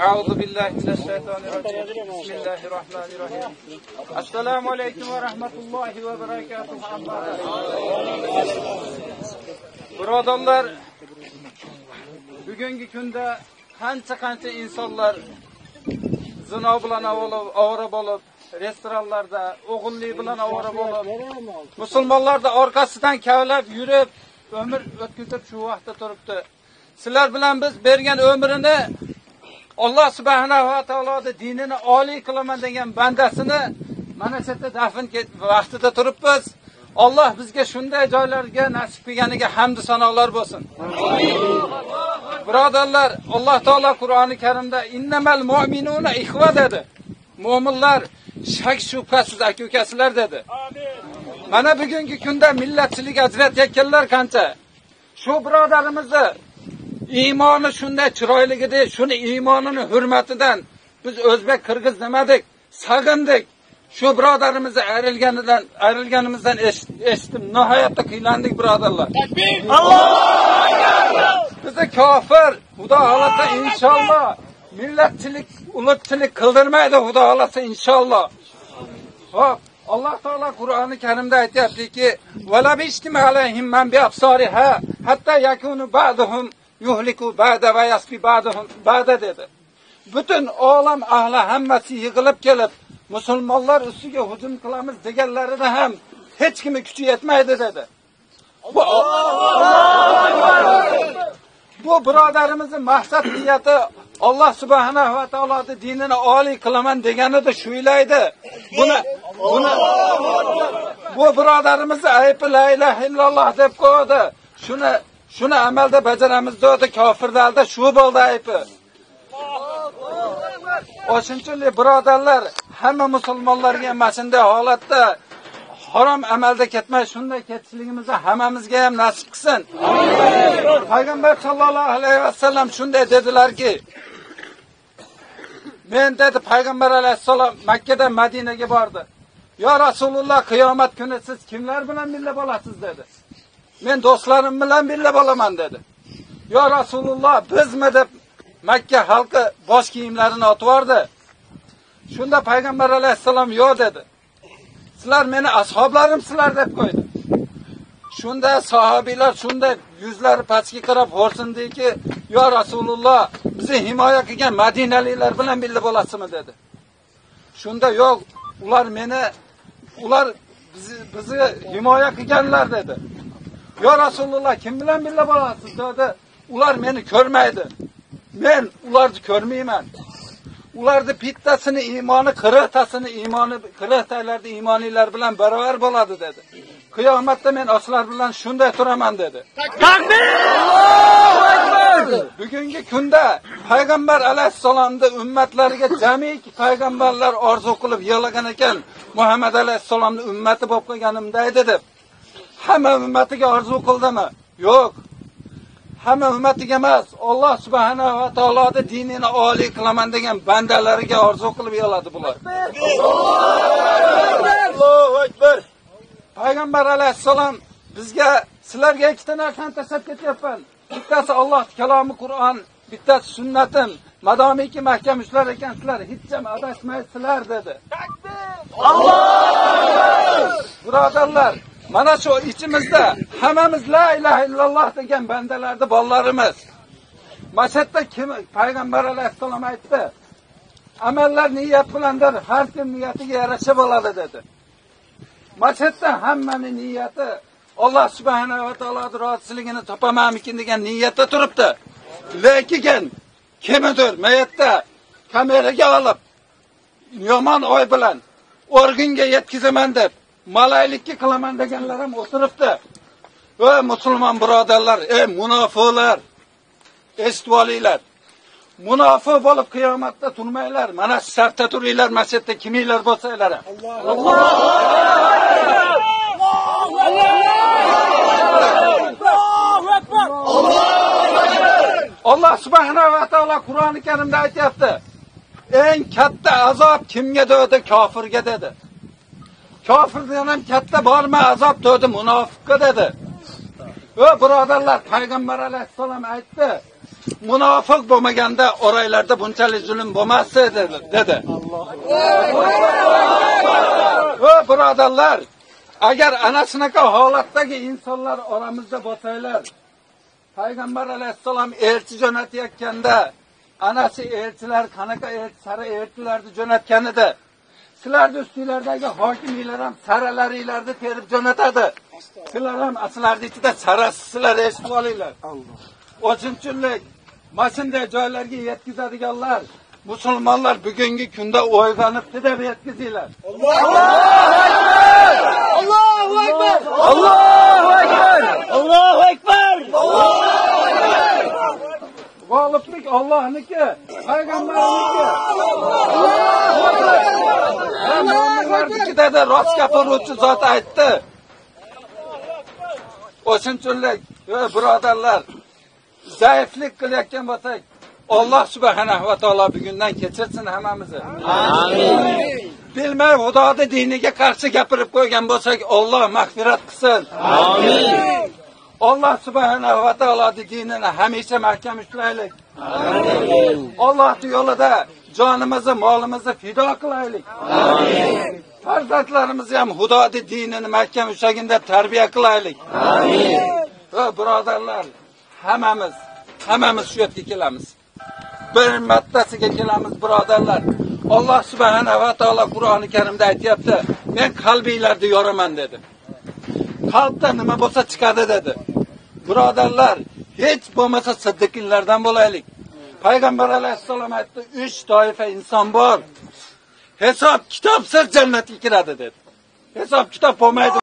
Euzu billahi mineşşeytanirracim. Bismillahirrahmanirrahim. Assalomu alaykum va rahmatullohi va barakatuh. Birodarlar, bugungi kunda qancha insonlar zino bilan ovora bo'lib, restoranlarda o'g'illik bilan ovora bo'lib, musulmonlarda orqasidan kavlab yurib, ömür o'tkazib shu vaqtda turibdi. Sizlar bilan biz bergan ömrini Allah subhanahu va taoloning dinini oliy qilaman degan bandasini mana shu yerda dafn vaqtida turibmiz. Allah bizga shunday joylarga nasib qilganiga hamd sanolar bo'lsin. Birodarlar, Alloh taolo Qur'oni Karimda innamal mu'minuna ihva dedi. Mu'minlar shak shubhasiz aka-ukasilar dedi. Mana bugungi kunda millatchilik ajratayotganlar qancha. Shu birodarimizni iymoni shunday chiroyligida, shuni iymonini hurmatidan biz o'zbek qirg'iz demadik, sag'indik. Shu birodarimizni ayrilganimizdan eshitdim. Nihoyatda qiylandik birodarlar. Bizni kofir, Xudo xolasa inshaalloh millatchilik, ulug'chilik qildirmaydi, Xudo xolasa inshaalloh. Xo'p, Alloh taolo Qur'oni Karimda aytayaptiki: "Va la bishtima alayhim man bi absariha hatta yakunu ba'duhum yuhliku ba'da va yasbi ba'duhum ba'da" dedi. Butun olam ahli hammasi yig'ilib kelib, musulmonlar ustiga hujum qilamiz deganlarida ham hech kimi kuchi yetmaydi dedi. Bu birodarimizning maqsad niyati Allah subhanahu va taoloning dinini oliy qilaman deganida shuylaydi. Bu birodarimizni aybi la ilaha illalloh deb qo'ydi. Shuni amalda bajaramiz dedi, kofirlarda shu bo'ldi aybi. O'shunchalik birodarlar, hamma musulmonlarga mana shunday holatda harom amalda ketmay shunday ketishligimizni hammamizga ham nasib qilsin. Payg'ambar sallallohu alayhi vasallam shunday dedilarki, men dedi Payg'ambar alayhisalom Makkadan Madinaga bordi. "Ya Rasululloh, qiyomat kuni siz kimlar bilan birga bo'lasiz?" dedi. "Men do'stlarim bilan birga bo'laman" dedi. "Ya Rasululloh, bizmi?" deb Makka xalqi bosh kiyimlarini otvordi. Shunda Payg'ambar alayhisalom "Yo'q" dedi. "Sizlar meni ashoblarimsizlar" deb qo'ydi. Shunda sahobiylar shunda yuzlari pastga qarab xo'rsindiki, "Ya Rasululloh, bizni himoya qilgan Madinaliklar bilan birga bo'lasizmi?" dedi. Shunda "Yo'q, ular bizni himoya qilganlar" dedi. "Ya Rasululloh, kim bilan birga bo'lasiz?" dedi. "Ular meni ko'rmaydi. Men ularni ko'rmayman. Ularni bittasini iymoni, qirqtasini iymoni, qirqtalarda iymonlilar bilan barobar bo'ladi" dedi. "Qiyomatda men oslar bilan shunday turaman" dedi. Takbir! Allohu akbar! Bugungi kunda Payg'ambar alayhisalomning ummatlariga jamiki payg'ambarlar orzu qilib yig'lagan ekan, Muhammad alayhisalomning ummati bo'lib qolganimda dedi. Hamma ummatiga orzu qildimi? Yo'q. Hamma ummatiga emas, Alloh subhanahu va taoloning dinini oliy qilaman degan bandalariga orzu qilib yig'ladi bular. Allohu akbar! Payg'ambar alayhisalom bizga sizlarga ikkita narsani tashlab ketyapman. Bittasi Alloh kalomi Qur'on, bittasi sunnatim. Madomiki mahkam ushlar ekansizlar, hech ham adashmaysizlar dedi. Takbir! Alloh! Birodarlar, mana shu ichimizda hammamiz la ilaha illalloh degan bandalarni bollarimiz. Masjidda kim Payg'ambar alayhisalom aytdi? Amallar niyat bilandir, har kim niyatiga yarasha bo'ladi dedi. Masjidda hammaning niyati Alloh subhanahu va taoloning roziligini topamanmikin degan niyatda turibdi. Lekin kimdir mayatda kameraga olib yomon o'y bilan organga yetkizaman deb malaylikka qilaman deganlar ham o'tiribdi. Ey musulmon birodarlar, ey munofiqlar, eshitib olinglar. Munofiq bo'lib qiyomatda turmanglar. Mana shu safda turinglar, masjidda kiminglar bo'lsanglar. Alloh subhanahu va taolo Qur'oni Karimda aytayapti. Eng katta azob kimga dedi? Kofirga dedi. Kofirdan ham katta bormi azob dedi? Munofiqqa dedi. O birodarlar, Payg'ambar alayhisalom aytdi. munofiq bo'lmaganda oraylarda bunchalik zulm bo'lmasdi dedi. Va birodarlar, agar ana shunaqa holatdagi insonlar oramizda bo'lsalar, Payg'ambar alayhissalom elchi jo'natayotganda, anasi elchilar qanaqa sara elchilarni jo'natganida, sizlarning ustinglardagi hokimiylar ham saralaringlarni terib jo'natadi. Sizlar ham aslarning ichida sarasizlar, eshitib olinglar. O'shinchunlik mashinday joylarga yetkazadiganlar musulmonlar bugungi kunda o'yganibdi deb yetkazinglar. Allohu akbar! Allohu akbar! Allohu akbar! Allohu akbar! G'oliblik Allohniki, payg'ambarniki. Allohu dedi, rost gapiruvchi zot aytdi. O'shinchunlik, birodarlar, zaiflik qilayotgan bo'lsak, Alloh subhanahu va taolo bugundan kechirsin hammamizni. Amin. Bilmay Xudoning diniga qarshi gapirib qo'ygan bo'lsak, Alloh mag'firat qilsin. Amin. Alloh subhanahu va taoloning dinini hamisha mahkam ushlaylik. Amin. Allohning yo'lida jonimizni, molimizni fido qilaylik. Amin. Farzandlarimizni ham Xudoning dinini mahkam ushlagin deb tarbiya qilaylik. Amin. Va birodarlar, hammamiz shu yerga kelamiz. Bir martasiga kelamiz birodarlar. Alloh subhanahu va taolo Qur'oni Karimda aytayapti, men qalbinglarni yoraman dedi. Qalbda nima bo'lsa chiqadi dedi. Birodarlar, hech bo'lmasa siddiqinlardan bo'laylik. Payg'ambar alayhissalom aytdi, 3 toifa inson bor. Hisob kitobsiz jannatga kiradi dedi. Hisob kitob bo'lmaydi.